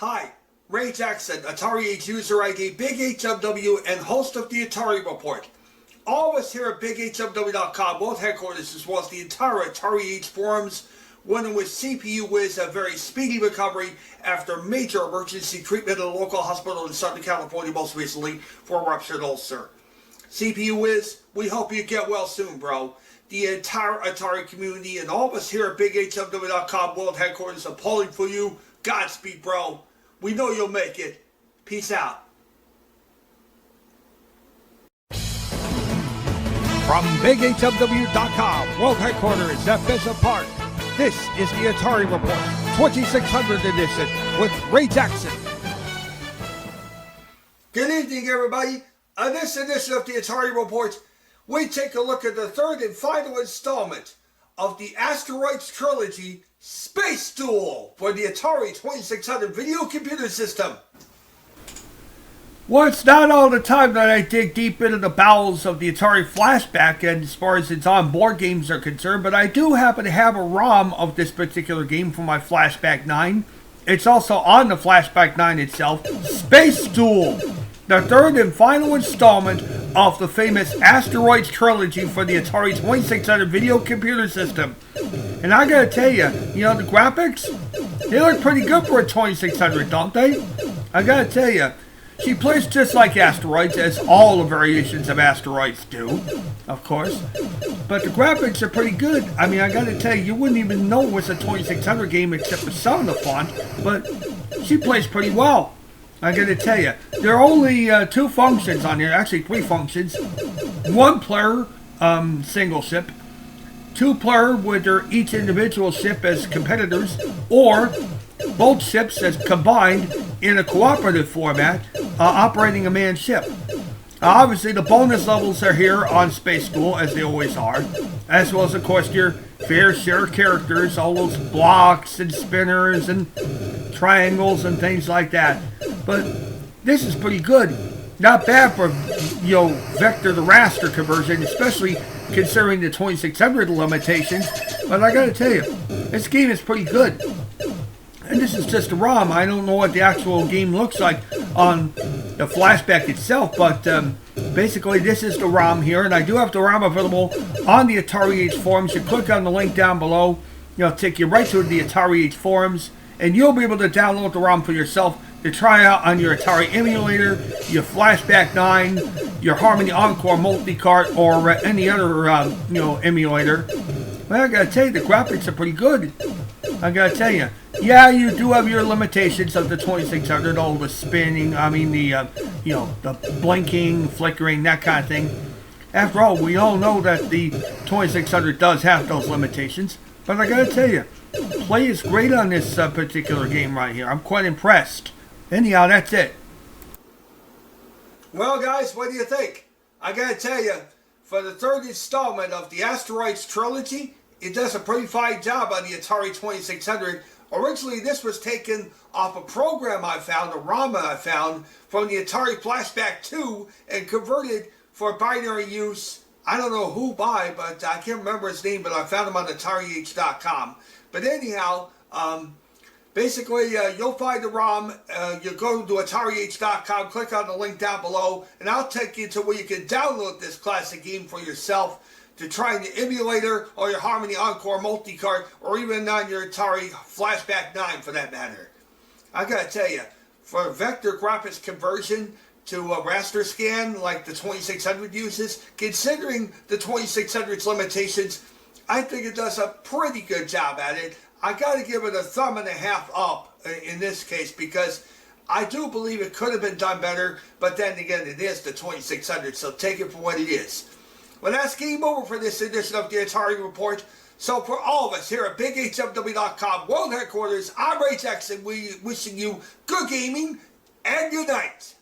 Hi, Ray Jackson, Atari Age user ID, Big HMW, and host of the Atari Report. All of us here at BigHMW.com, world headquarters, as well as the entire Atari Age forums, want to wish CPU Wiz a very speedy recovery after major emergency treatment at a local hospital in Southern California most recently for a ruptured ulcer. CPU Wiz, we hope you get well soon, bro. The entire Atari community and all of us here at BigHMW.com, world headquarters, are pulling for you. Godspeed, bro. We know you'll make it. Peace out. From BigHMW.com, world headquarters at Bishop Park, this is the Atari Report, 2600 edition, with Ray Jackson. Good evening, everybody. On this edition of the Atari Report, we take a look at the third and final installment of the Asteroids trilogy, Space Duel, for the Atari 2600 video computer system. Well, it's not all the time that I dig deep into the bowels of the Atari flashback and as far as its on-board games are concerned, but I do happen to have a ROM of this particular game for my Flashback 9. It's also on the Flashback 9 itself, Space Duel, the third and final installment of the famous Asteroids trilogy for the Atari 2600 video computer system. And I gotta tell you, the graphics, they look pretty good for a 2600, don't they? I gotta tell you, she plays just like Asteroids, as all the variations of Asteroids do, of course. But the graphics are pretty good. I mean, I gotta tell you, you wouldn't even know it was a 2600 game except for some of the font, but she plays pretty well. I gotta tell you, there are only two functions on here, actually three functions. One player, single ship. Two player with each individual ship as competitors, or both ships as combined in a cooperative format, operating a manned ship. Obviously, the bonus levels are here on Space Duel, as they always are, as well as, of course, your fair share of characters, all those blocks and spinners and triangles and things like that. But this is pretty good. Not bad for, vector to raster conversion, especially considering the 2600 limitations. But I gotta tell you, this game is pretty good. And this is just a ROM. I don't know what the actual game looks like on the flashback itself, but basically this is the ROM here, and I do have the ROM available on the Atari Age forums. You click on the link down below, it'll take you right to the Atari Age forums, and you'll be able to download the ROM for yourself to try out on your Atari emulator, your Flashback 9, your Harmony Encore multi-cart, or any other emulator. Well, I gotta tell you, the graphics are pretty good. I gotta tell you, yeah, you do have your limitations of the 2600, all the spinning, the blinking, flickering, that kind of thing. After all, we all know that the 2600 does have those limitations, but I gotta tell you, play is great on this particular game right here. I'm quite impressed. Anyhow, that's it. Well, guys, what do you think? I gotta tell you, for the third installment of the Asteroids trilogy, it does a pretty fine job on the Atari 2600. Originally, this was taken off a program I found, a ROM I found, from the Atari Flashback 2 and converted for binary use. I don't know who by, but I can't remember his name, but I found him on AtariAge.com. But anyhow, basically, you'll find the ROM. You go to AtariAge.com, click on the link down below, and I'll take you to where you can download this classic game for yourself to try in the emulator or your Harmony Encore multi-cart, or even on your Atari Flashback 9 for that matter. I gotta tell you, for vector graphics conversion to a raster scan like the 2600 uses, considering the 2600's limitations, I think it does a pretty good job at it. I gotta give it a thumb and a half up in this case, because I do believe it could have been done better, but then again, it is the 2600, so take it for what it is. Well, that's game over for this edition of the Atari Report. So for all of us here at BigHMW.com, world headquarters, I'm Ray Jackson, wishing you good gaming and good night.